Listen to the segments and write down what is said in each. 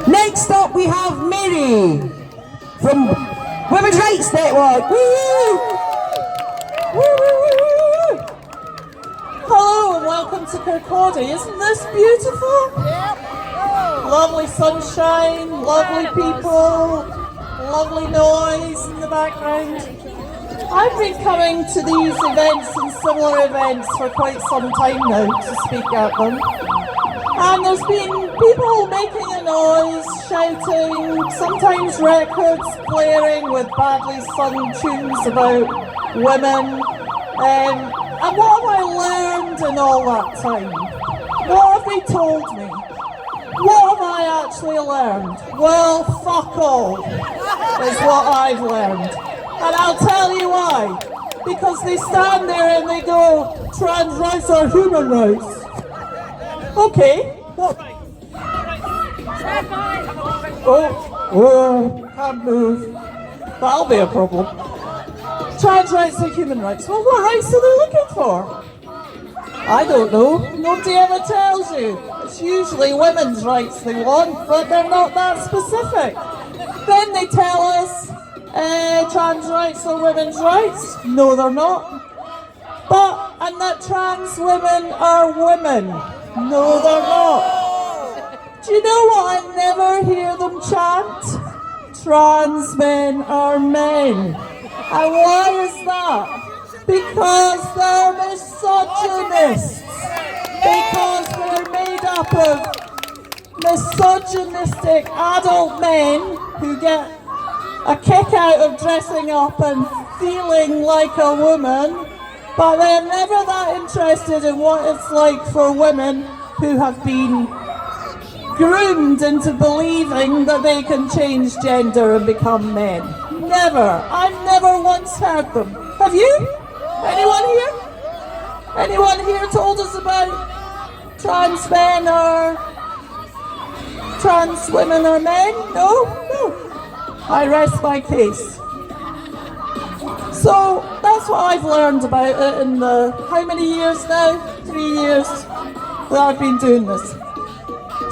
Next up we have Mary from Women's Rights Network. Woo! Woo, woo, woo, woo. Hello and welcome to Kirkcaldy. Isn't this beautiful? Yep. Lovely sunshine, lovely people, lovely noise in the background. I've been coming to these events and similar events for quite some time now to speak at them. And there's been people making a noise, shouting, sometimes records blaring with badly sung tunes about women. And what have I learned in all that time? What have they told me? What have I actually learned? Well, fuck all is what I've learned. And I'll tell you why. Because they stand there and they go, trans rights are human rights. Okay. What? Oh, can't move. That'll be a problem. Trans rights are human rights. Well, what rights are they looking for? I don't know. Nobody ever tells you. It's usually women's rights they want, but they're not that specific. Then they tell us trans rights are women's rights. No, they're not. And that trans women are women. No, they're not. Do you know what I never hear them chant? Trans men are men. And why is that? Because they're misogynists. Because they're made up of misogynistic adult men who get a kick out of dressing up and feeling like a woman, but they're never that interested in what it's like for women who have been groomed into believing that they can change gender and become men. Never. I've never once heard them. Have you? Anyone here? Anyone here told us about trans men or trans women or men? No? No. I rest my case. So that's what I've learned about it in the, how many years now? 3 years that I've been doing this.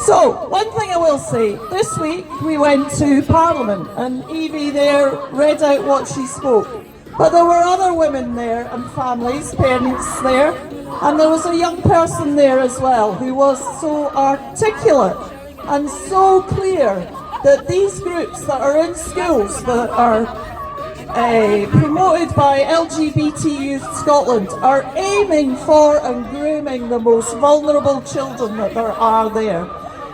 So, one thing I will say, this week we went to Parliament and Evie there read out what she spoke. But there were other women there and families, parents there, and there was a young person there as well who was so articulate and so clear that these groups that are in schools that are promoted by LGBT Youth Scotland are aiming for and grooming the most vulnerable children that there are there.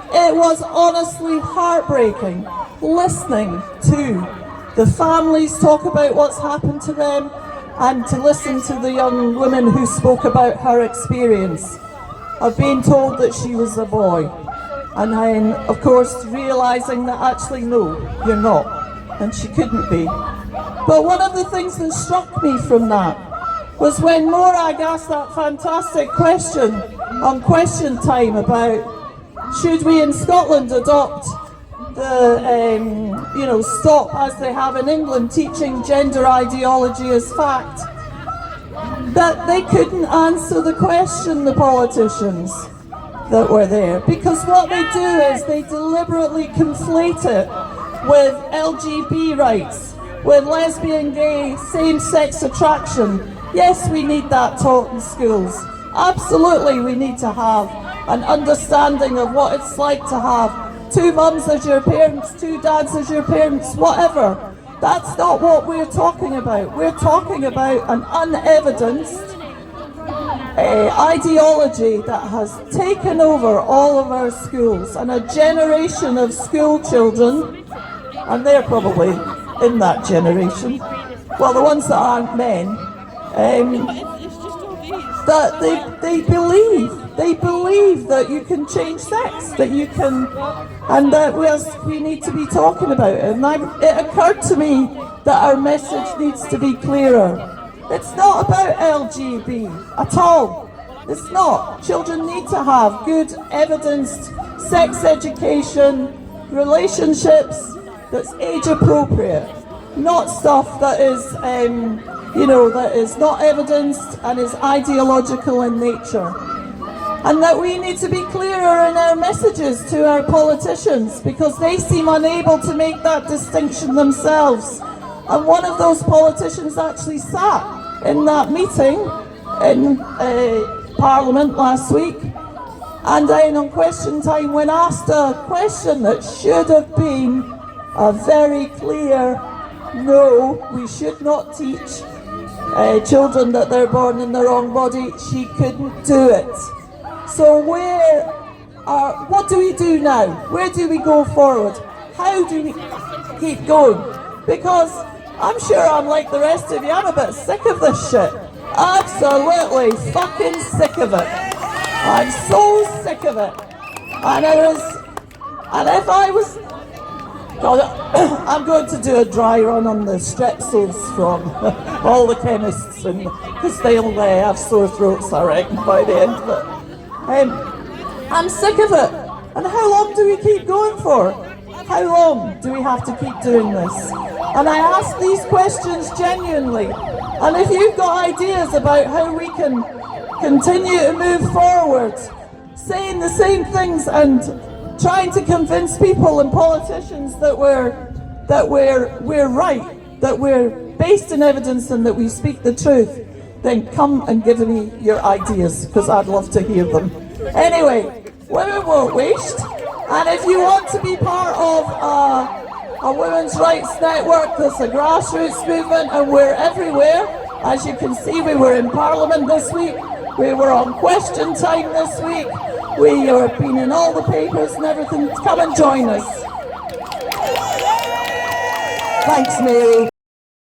It was honestly heartbreaking listening to the families talk about what's happened to them and to listen to the young woman who spoke about her experience of being told that she was a boy. And then, of course, realising that actually, no, you're not. And she couldn't be. But one of the things that struck me from that was when Morag asked that fantastic question on Question Time about should we in Scotland adopt the, stop as they have in England teaching gender ideology as fact, that they couldn't answer the question, the politicians that were there, because what they do is they deliberately conflate it with LGBT rights, with lesbian, gay, same-sex attraction. Yes, we need that taught in schools. Absolutely, we need to have an understanding of what it's like to have two mums as your parents, two dads as your parents, whatever. That's not what we're talking about. We're talking about an unevidenced ideology that has taken over all of our schools, and a generation of school children, and they're probably in that generation, well, the ones that aren't men, that they believe that you can change sex, that you can, and that we need to be talking about it. And it occurred to me that our message needs to be clearer. It's not about LGB at all. It's not. Children need to have good evidenced sex education, relationships that's age appropriate, not stuff that is that is not evidenced and is ideological in nature. and that we need to be clearer in our messages to our politicians because they seem unable to make that distinction themselves. And one of those politicians actually sat in that meeting in Parliament last week, and then on question time, when asked a question that should have been a very clear no, we should not teach children that they're born in the wrong body, she couldn't do it. So what do we do now? Where do we go forward? How do we keep going? Because I'm sure I'm like the rest of you, I'm a bit sick of this shit. Absolutely fucking sick of it. I'm so sick of it. And if I was, God, I'm going to do a dry run on the strepsils from all the chemists, because they'll have sore throats, I reckon, by the end of it. I'm sick of it. And how long do we keep going for? How long do we have to keep doing this? And I ask these questions genuinely. And if you've got ideas about how we can continue to move forward, saying the same things and trying to convince people and politicians that we're right, that we're based in evidence and that we speak the truth, then come and give me your ideas, because I'd love to hear them. Anyway, Women Won't Wheesht, and if you want to be part of a women's rights network that's a grassroots movement, and we're everywhere, as you can see, we were in Parliament this week, we were on question time this week, we have been in all the papers and everything. Come and join us. Thanks, Mary.